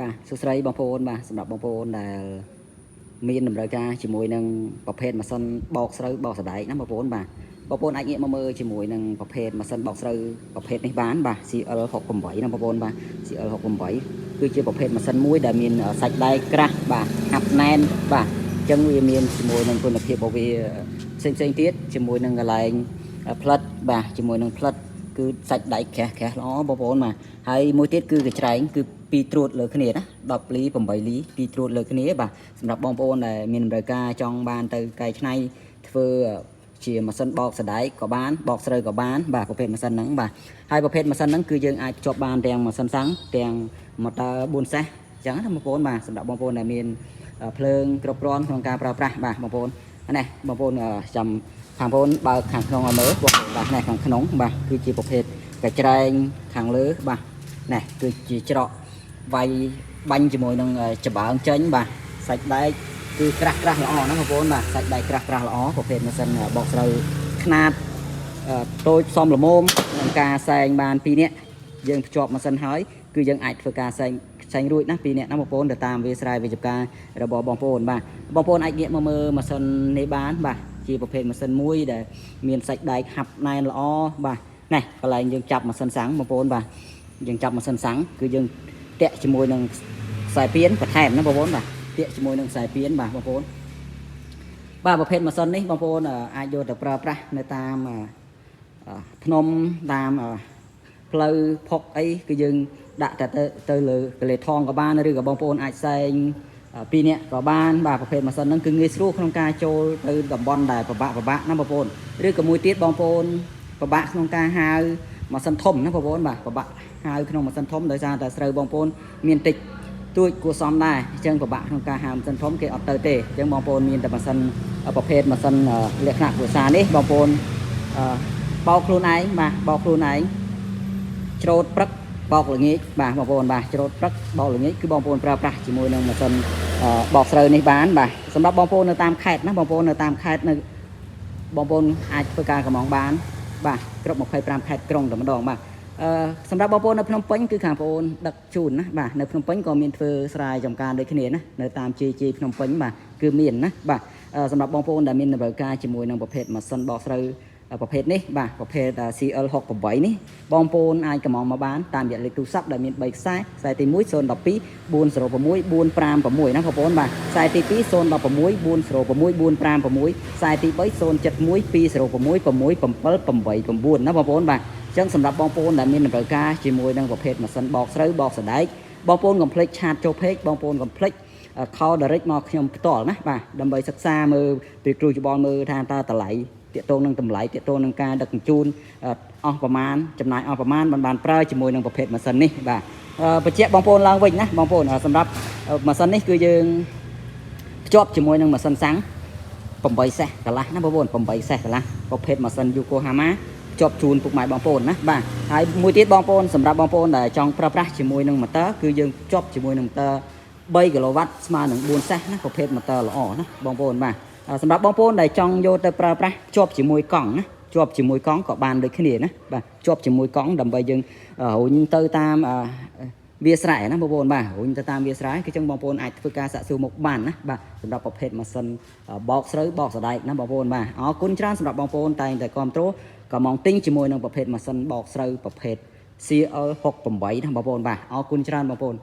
បាទសួស្តីបងប្អូនបាទសម្រាប់បងប្អូនដែលមានតម្រូវការជាមួយនឹងប្រភេទម៉ាស៊ីនបោកស្រូវបោកសណ្ដែកណាបងប្អូនបាទបងប្អូនអាចងាកមកមើលជាមួយនឹងប្រភេទម៉ាស៊ីនបោកស្រូវប្រភេទនេះបានបាទ CL68 ណាបងប្អូនបាទ CL68 គឺជាប្រភេទម៉ាស៊ីនមួយដែលមានសាច់ដែកក្រាស់បាទហាប់ណែនបាទអញ្ចឹងវាមានជាមួយនឹងគុណភាពរបស់វាផ្សេងទៀតជាមួយនឹងកន្លែងផ្លិតបាទជាមួយនឹងផ្លិតគឺសាច់ដែកក្រាស់ល្អបងប្អូនបាទហើយមួយទៀតគឺកញ្ច្រែងគឺពីរត្រួតលើគ្នាណា10លី8លីពីរត្រួតលើគ្នាបាទសម្រាប់បងប្អូនដែលមានតម្រូវការចង់បានទៅកែច្នៃធ្វើជាម៉ាស៊ីនបោកសណ្ដែកក៏បានបោកស្រូវក៏បានបាទប្រភេទម៉ាស៊ីនហ្នឹងបាទហើយប្រភេទម៉ាស៊ីនហ្នឹងគឺយើងអាចភ្ជាប់បានទាំងម៉ាស៊ីនសាំងទាំងម៉ូទ័រ4សេសអញ្ចឹងណាបងប្អូនបាទសម្រាប់បងប្អូនដែលមានភ្លើងគ្រប់គ្រាន់ក្នុងការប្រើប្រាស់បាទបងប្អូននេះបងប្អូនចាំខាងបងប្អូនបើកខាងក្នុងឲ្យមើលបងប្អូនបាទនេះខាងក្នុងបាទគឺជាប្រភេទកញ្ច្រែងខាងលើបាទនេះគឺជាច្រកវាយបាញ់ជាមួយនឹងច្បើងចេញបាទសាច់ដែកគឺក្រាស់ល្អណាបងប្អូនបាទសាច់ដែកក្រាស់ល្អប្រភេទម៉ាស៊ីនបោកស្រូវខ្នាតតូចសមល្មមនឹងការសែងបាន2នាក់យើងភ្ជាប់ម៉ាស៊ីនហើយគឺយើងអាចធ្វើការសែងរួចណា2នាក់ណាបងប្អូនទៅតាមវាស្រ័យវិជ្ជាការរបស់បងប្អូនបាទបងប្អូនអាចងាកមកមើលម៉ាស៊ីននេះបានបាទជាប្រភេទម៉ាស៊ីនមួយដែលមានសាច់ដែកហាប់ណែនល្អបាទនេះកន្លែងយើងចាប់ម៉ាស៊ីនសាំងបងប្អូនបាទយើងចាប់ម៉ាស៊ីនសាំងគឺយើងតាក់ជាមួយនឹងខ្សែពៀនបន្ថែមណាបងប្អូនបាទតាក់ជាមួយនឹងខ្សែពៀនបាទបងប្អូនបាទប្រភេទម៉ាស៊ីននេះបងប្អូនអាចយកទៅប្រើប្រាស់នៅតាមភ្នំតាមផ្លូវផុកអីគឺយើងដាក់ទៅលើកលេថងក៏បានឬក៏បងប្អូនអាចសែង2នាក់ក៏បានបាទប្រភេទម៉ាស៊ីនហ្នឹងគឺងាយស្រួលក្នុងការចូលទៅតំបន់ដែលពិបាកណាបងប្អូនឬក៏មួយទៀតបងប្អូនពិបាកក្នុងការហាវម៉ាស៊ីនធំណាបងប្អូនបាទពិបាកហាវក្នុងម៉ាស៊ីនធំដោយសារតែស្រូវបងប្អូនមានតិចទួចគួរសមដែរអញ្ចឹងពិបាកក្នុងការហាវម៉ាស៊ីនធំគេអត់ទៅទេអញ្ចឹងបងប្អូនមានតែម៉ាស៊ីនប្រភេទម៉ាស៊ីនលក្ខណៈគ្រួសារនេះបងប្អូនបោកខ្លួនឯងបាទបោកខ្លួនឯងច្រូតព្រឹកបោកល្ងាចបាទបងប្អូនបាទច្រូតព្រឹកបោកល្ងាចគឺបងប្អូនប្រើប្រាស់ជាមួយនឹងម៉ាស៊ីនបោកស្រូវនេះបានបាទសម្រាប់បងប្អូននៅតាមខេត្តណាបងប្អូននៅតាមខេត្តនៅបងប្អូនអាចធ្វើការកម្មងបានបាទគ្រប់25ខេត្តក្រុងតែម្ដងបាទសម្រាប់បងប្អូននៅភ្នំពេញគឺខាងបងប្អូនដឹកជូនណាបាទនៅភ្នំពេញក៏មានធ្វើស្រែចម្ការដូចគ្នាណានៅតាមជាភ្នំពេញបាទគឺមានណាបាទសម្រាប់បងប្អូនដែលមានតម្រូវការជាមួយនឹងប្រភេទម៉ាស៊ីនបោកស្រូវប្រភេទនេះបាទប្រភេទ CL68 នេះបងប្អូនអាចកម្មងមកបានតាមរយៈលេខទូរស័ព្ទដែលមាន3ខ្សែខ្សែទី1 012 406 456ណាបងប្អូនបាទខ្សែទី2 016 406 456ខ្សែទី3 071 206 67789ណាបងប្អូនបាទអញ្ចឹងសម្រាប់បងប្អូនដែលមានតម្រូវការជាមួយនឹងប្រភេទម៉ាស៊ីនបោកស្រូវបោកសណ្ដែកបងប្អូនកុំភ្លេចឆាតចូល page បងប្អូនកុំភ្លេចcall direct មកខ្ញុំផ្ទាល់ណាបាទដើម្បីសិក្សាមើលពីគ្រូច្បងមើលថាតើតម្លៃទាក់ទងនឹងតម្លៃទាក់ទងនឹងការដឹកជញ្ជូនអស់ប្រមាណចំណាយអស់ប្រមាណបានប្រើជាមួយនឹងប្រភេទម៉ាស៊ីននេះបាទបញ្ជាក់បងប្អូនឡើងវិញណាបងប្អូនសម្រាប់ម៉ាស៊ីននេះគឺយើងភ្ជាប់ជាមួយនឹងម៉ាស៊ីនសាំង8សេសកន្លះណាបងប្អូន8សេសកន្លះប្រភេទម៉ាស៊ីន Yokohama ភ្ជាប់ជូនពុកម៉ែបងប្អូនណាបាទហើយមួយទៀតបងប្អូនសម្រាប់បងប្អូនដែលចង់ប្រើប្រាស់ជាមួយនឹងម៉ូទ័រគឺយើងភ្ជាប់ជាមួយនឹងម៉ូទ័រ3គីឡូវ៉ាត់ស្មើនឹង4សេសណាប្រភេទម៉ូទ័រល្អណាបងប្អូនបាទសម្រាប់បងប្អូនដែលចង់យកទៅប្រើប្រាស់ជាប់ជាមួយកង់ណាជាប់ជាមួយកង់ក៏បានដូចគ្នាណាបាទជាប់ជាមួយកង់ដើម្បីយើងរុញទៅតាមវាស្រែណាបងប្អូនបាទរុញទៅតាមវាស្រែគឺចឹងបងប្អូនអាចធ្វើការសាកសួរមុខបានណាបាទសម្រាប់ប្រភេទម៉ាស៊ីនបោកស្រូវបោកសណ្ដែកណាបងប្អូនបាទអរគុណច្រើនសម្រាប់បងប្អូនតែងតែគាំទ្រក៏មកទិញជាមួយនឹងប្រភេទម៉ាស៊ីនបោកស្រូវប្រភេទ CL68 ណាបងប្អូនបាទអរគុណច្រើនបងប្អូន